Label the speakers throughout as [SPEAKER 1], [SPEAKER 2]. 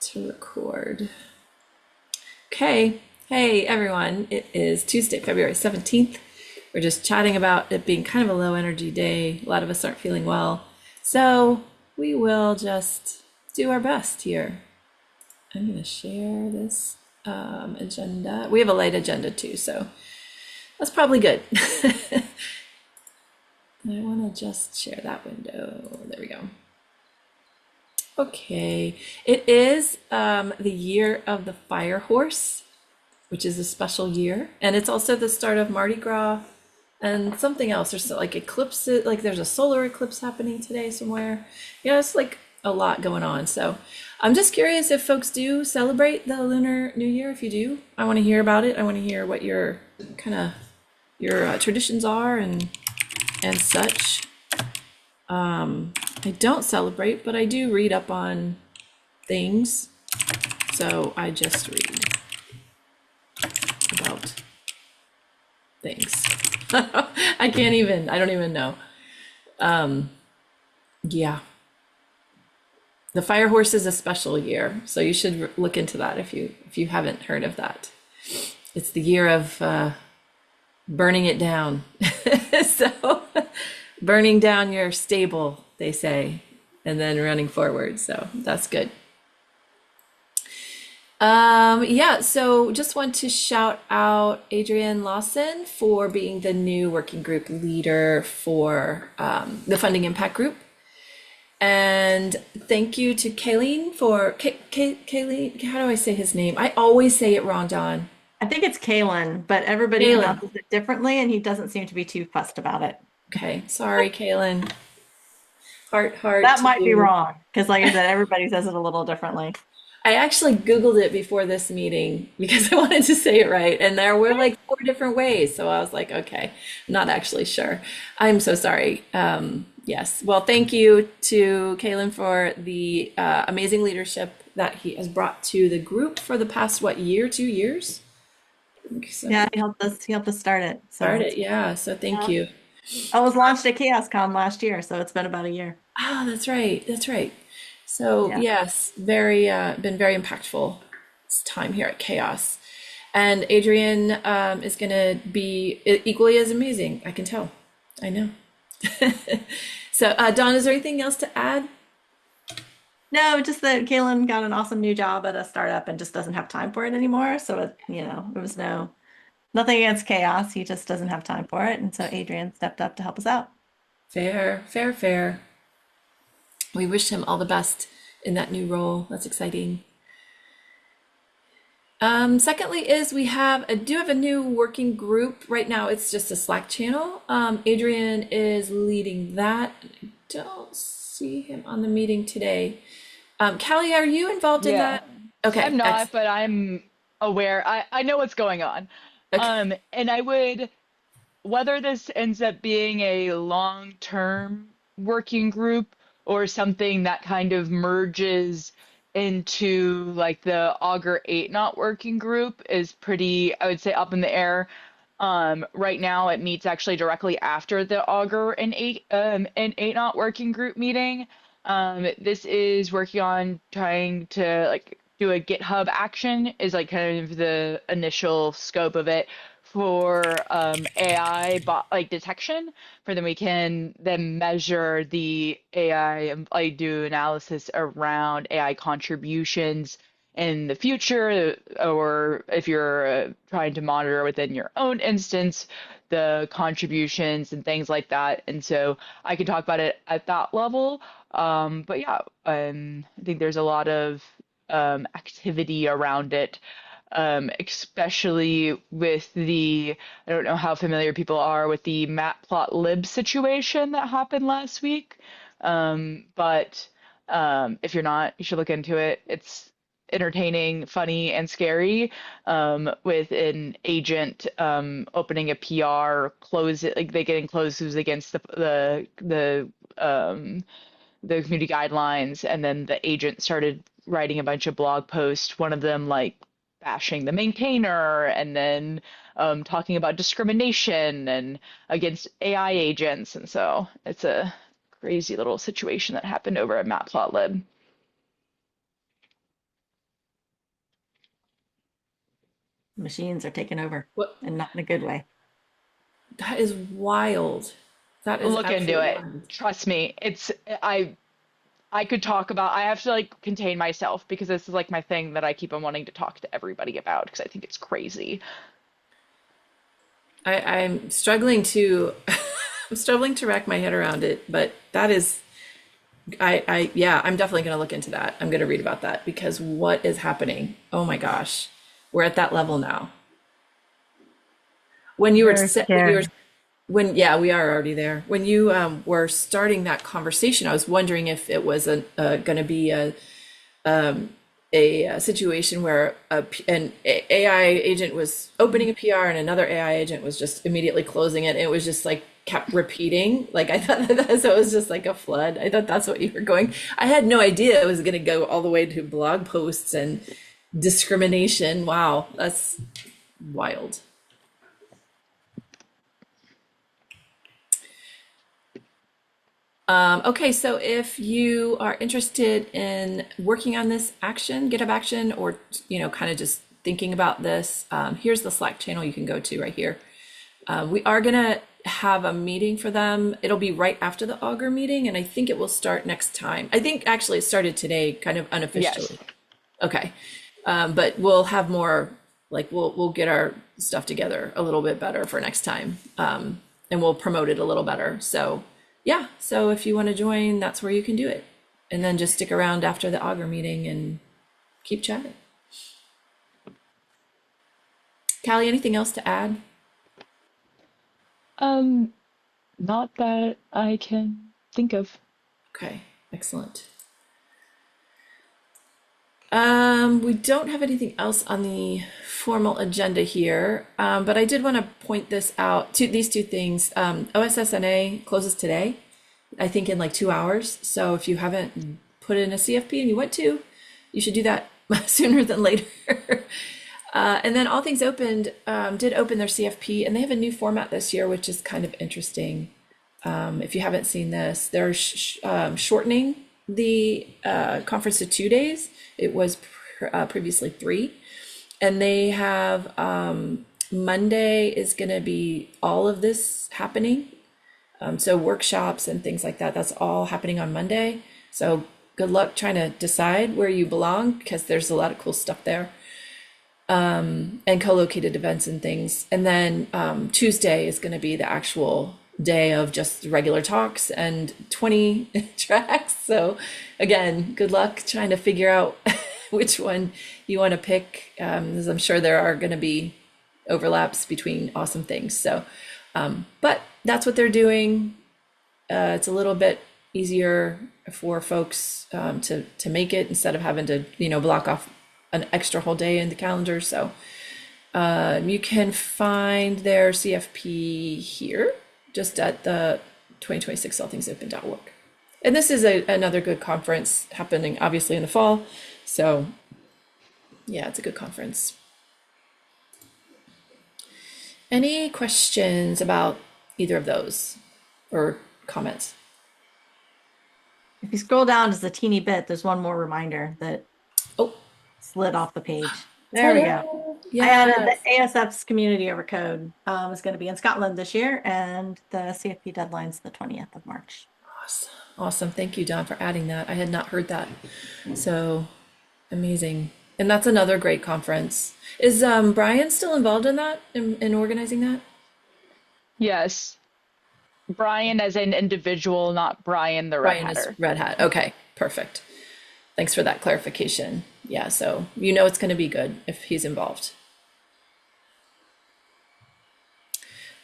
[SPEAKER 1] to record. Okay. Hey, everyone. It is Tuesday, February 17th. We're just chatting about it being kind of a low energy day. A lot of us aren't feeling well. So we will just do our best here. I'm going to share this agenda. We have a light agenda too, so that's probably good. And I want to just share that window. There we go. Okay, it is the year of the fire horse, which is a special year, and it's also the start of Mardi Gras and something else. There's like eclipses, like there's a solar eclipse happening today somewhere. Yeah, it's like a lot going on. So I'm just curious if folks do celebrate the Lunar New Year. If you do, I want to hear about it. I want to hear what your kind of your traditions are and such. I don't celebrate, but I do read up on things. So I just read about things. I don't even know. Yeah. The Fire Horse is a special year, so you should look into that if you haven't heard of that. It's the year of burning it down. So burning down your stable, they say, and then running forward. So that's good. Yeah, so just want to shout out Adrienne Lawson for being the new working group leader for the Funding Impact Group. And thank you to Kayleen for Kayleen. How do I say his name? I always say it wrong, Don.
[SPEAKER 2] I think it's Kalen, but everybody
[SPEAKER 1] Kaylin.
[SPEAKER 2] pronounces it differently, and he doesn't seem to be too fussed about it.
[SPEAKER 1] Okay, sorry, Kaylin. Heart
[SPEAKER 2] That
[SPEAKER 1] to
[SPEAKER 2] might be
[SPEAKER 1] you.
[SPEAKER 2] wrong, because like I said, everybody says it a little differently.
[SPEAKER 1] I actually Googled it before this meeting because I wanted to say it right. And there were like four different ways. So I was like, okay, I'm not actually sure. I'm so sorry. Yes. Well, thank you to Kalen for the amazing leadership that he has brought to the group for the past, what, year, 2 years? I think so.
[SPEAKER 2] Yeah, he helped us start it.
[SPEAKER 1] Start
[SPEAKER 2] So
[SPEAKER 1] it. Yeah. So thank
[SPEAKER 2] yeah.
[SPEAKER 1] you.
[SPEAKER 2] I was launched at CHAOSScon last year, so it's been about a year.
[SPEAKER 1] Oh, that's right. That's right. So
[SPEAKER 2] Yeah.
[SPEAKER 1] yes, been very impactful this time here at Chaos. And Adrian is going to be equally as amazing. I can tell. I know. So, Don, is there anything else to add?
[SPEAKER 2] No, just that Kalen got an awesome new job at a startup and just doesn't have time for it anymore. So it was nothing against chaos. He just doesn't have time for it. And so Adrian stepped up to help us out.
[SPEAKER 1] Fair, fair, fair. We wish him all the best in that new role. That's exciting. Secondly, is do have a new working group right now. It's just a Slack channel. Adrian is leading that. I don't see him on the meeting today. Callie, are you involved in
[SPEAKER 3] Yeah,
[SPEAKER 1] that? Okay,
[SPEAKER 3] I'm
[SPEAKER 1] X.
[SPEAKER 3] not, but I'm aware. I know what's going on.
[SPEAKER 1] Okay.
[SPEAKER 3] And I would, whether this ends up being a long-term working group or something that kind of merges into like the Augur 8 not working group is pretty, I would say, up in the air. Right now it meets actually directly after the Augur and 8 not working group meeting. This is working on trying to like do a GitHub action is like kind of the initial scope of it for AI bot like detection for then we can then measure the AI and like do analysis around AI contributions in the future or if you're trying to monitor within your own instance the contributions and things like that and so I can talk about it at that level but yeah I think there's a lot of activity around it especially with I don't know how familiar people are with the matplotlib situation that happened last week. But if you're not, you should look into it. It's entertaining, funny, and scary with an agent opening a PR, close it, like they getting closed against the community guidelines, and then the agent started writing a bunch of blog posts, one of them like bashing the maintainer and then talking about discrimination and against AI agents. And so it's a crazy little situation that happened over at Matplotlib.
[SPEAKER 2] machines are taking over
[SPEAKER 1] What?
[SPEAKER 2] and not in a good way.
[SPEAKER 1] That is wild. That is
[SPEAKER 3] Look into
[SPEAKER 1] absolutely
[SPEAKER 3] it.
[SPEAKER 1] wild.
[SPEAKER 3] Trust me. I could talk about, I have to like contain myself because this is like my thing that I keep on wanting to talk to everybody about because I think it's crazy.
[SPEAKER 1] I'm struggling to I'm struggling to wrap my head around it, but that is yeah, I'm definitely going to look into that. I'm going to read about that because what is happening? Oh my gosh. We're at that level now. When you were
[SPEAKER 4] Very
[SPEAKER 1] when you were
[SPEAKER 4] scary.
[SPEAKER 1] when yeah, we are already there. When you were starting that conversation, I was wondering if it was going to be a situation where an AI agent was opening a PR and another AI agent was just immediately closing it. It was just like kept repeating. Like I thought so it was just like a flood. I thought that's what you were going. I had no idea it was going to go all the way to blog posts and discrimination. Wow, that's wild. Okay, so if you are interested in working on this action, GitHub action, or kind of just thinking about this, here's the Slack channel you can go to right here. We are gonna have a meeting for them. It'll be right after the Augur meeting, and I think it will start next time. I think actually it started today, kind of
[SPEAKER 3] Yes.
[SPEAKER 1] unofficially. Okay, but we'll have more. Like we'll get our stuff together a little bit better for next time, and we'll promote it a little better. So yeah, so if you want to join, that's where you can do it, and then just stick around after the Augur meeting and keep chatting. Callie, anything else to add?
[SPEAKER 3] Um, Not that I can think of.
[SPEAKER 1] Okay, excellent. We don't have anything else on the formal agenda here, but I did want to point this out to these two things. OSSNA closes today, I think in like 2 hours. So if you haven't put in a CFP and you want to, you should do that sooner than later. And then All Things Opened did open their CFP, and they have a new format this year, which is kind of interesting. If you haven't seen this, they're shortening the conference to 2 days. It was previously 3. And they have Monday is going to be all of this happening. So workshops and things like that, that's all happening on Monday. So good luck trying to decide where you belong because there's a lot of cool stuff there, and co-located events and things. And then Tuesday is going to be the actual day of just regular talks and 20 tracks. So again, good luck trying to figure out which one you want to pick, as I'm sure there are going to be overlaps between awesome things. So, but that's what they're doing. It's a little bit easier for folks to make it instead of having to block off an extra whole day in the calendar. So you can find their CFP here, just at the 2026 allthingsopen.org. And this is another good conference happening obviously in the fall. So yeah, it's a good conference. Any questions about either of those or comments?
[SPEAKER 2] If you scroll down just a teeny bit, there's one more reminder that
[SPEAKER 1] Oh,
[SPEAKER 2] slid off the page. There we go. I added the ASF's community over code. Is going to be in Scotland this year, and the CFP deadline's the 20th of March.
[SPEAKER 1] Awesome. Awesome. Thank you, Don, for adding that. I had not heard that. So amazing. And that's another great conference. Is Brian still involved in that, in organizing that?
[SPEAKER 3] Yes. Brian as an individual, not Brian the Red
[SPEAKER 1] Brian is
[SPEAKER 3] Hatter.
[SPEAKER 1] Red Hat. Okay, perfect. Thanks for that clarification. Yeah, so it's going to be good if he's involved.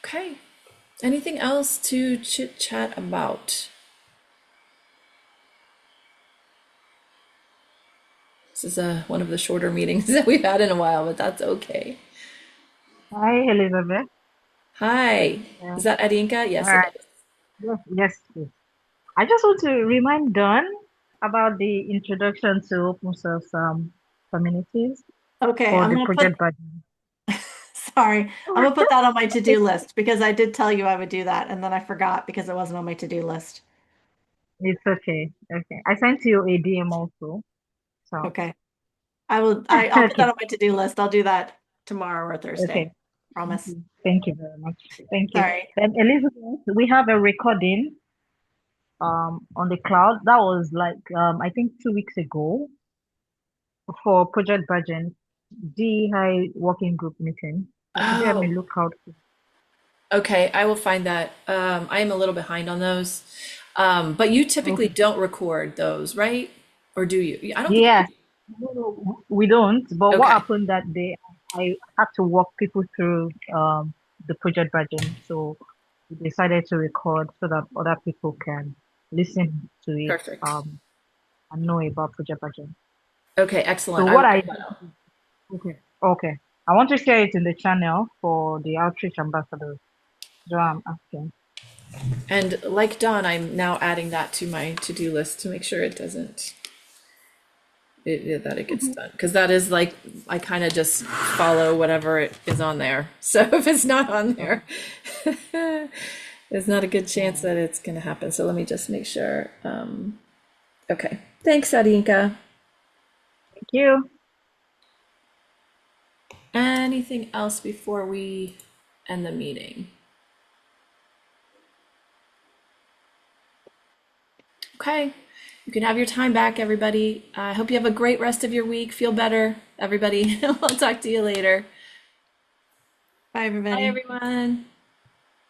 [SPEAKER 1] Okay. Anything else to chit chat about? This is one of the shorter meetings that we've had in a while, but that's okay.
[SPEAKER 4] Hi, Elizabeth.
[SPEAKER 1] Hi.
[SPEAKER 4] Yeah.
[SPEAKER 1] Is that Adinka?
[SPEAKER 4] All
[SPEAKER 1] Yes, it
[SPEAKER 4] right.
[SPEAKER 1] is.
[SPEAKER 4] Yes, yes, yes. I just want to remind Don about the introduction to open source communities
[SPEAKER 2] Okay,
[SPEAKER 4] for
[SPEAKER 2] I'm
[SPEAKER 4] the
[SPEAKER 2] going to put,
[SPEAKER 4] project budget.
[SPEAKER 2] sorry, I'm going to put that on my to-do list because I did tell you I would do that, and then I forgot because it wasn't on my to-do list.
[SPEAKER 4] It's okay. Okay. I sent you a DM also. So,
[SPEAKER 2] Okay, I'll put that
[SPEAKER 4] okay.
[SPEAKER 2] on my to-do list. I'll do that. tomorrow or Thursday.
[SPEAKER 4] Okay.
[SPEAKER 2] Promise.
[SPEAKER 4] Thank you very much. Thank you.
[SPEAKER 2] Sorry.
[SPEAKER 4] Then Elizabeth, we have a recording on the cloud. That was like I think 2 weeks ago for Project Virgin DEI working group meeting. So could you help me
[SPEAKER 1] Oh,
[SPEAKER 4] look out?
[SPEAKER 1] okay. I will find that. I am a little behind on those. But you typically
[SPEAKER 4] Okay.
[SPEAKER 1] don't record those, right? Or do you? I don't think you
[SPEAKER 4] Yes.
[SPEAKER 1] do.
[SPEAKER 4] No, we don't. But what
[SPEAKER 1] Okay.
[SPEAKER 4] happened that day, I had to walk people through the Project Virgin. So we decided to record so that other people can listen to it
[SPEAKER 1] Perfect.
[SPEAKER 4] and know about Project Virgin.
[SPEAKER 1] Okay,
[SPEAKER 4] So
[SPEAKER 1] excellent. I
[SPEAKER 4] what
[SPEAKER 1] will
[SPEAKER 4] I
[SPEAKER 1] check that out.
[SPEAKER 4] okay. I want to share it in the channel for the outreach ambassadors. So I'm asking.
[SPEAKER 1] And like Dawn, I'm now adding that to my to-do list to make sure it doesn't that it gets done. Because that is like I kind of just follow whatever it is on there. So if it's not on there, there's not a good chance that it's gonna happen. So let me just make sure. Okay. Thanks, Adinka.
[SPEAKER 4] Thank you.
[SPEAKER 1] Anything else before we end the meeting? Okay. You can have your time back, everybody. I hope you have a great rest of your week. Feel better, everybody. We'll talk to you later.
[SPEAKER 2] Bye,
[SPEAKER 1] Bye,
[SPEAKER 2] everybody.
[SPEAKER 1] everyone.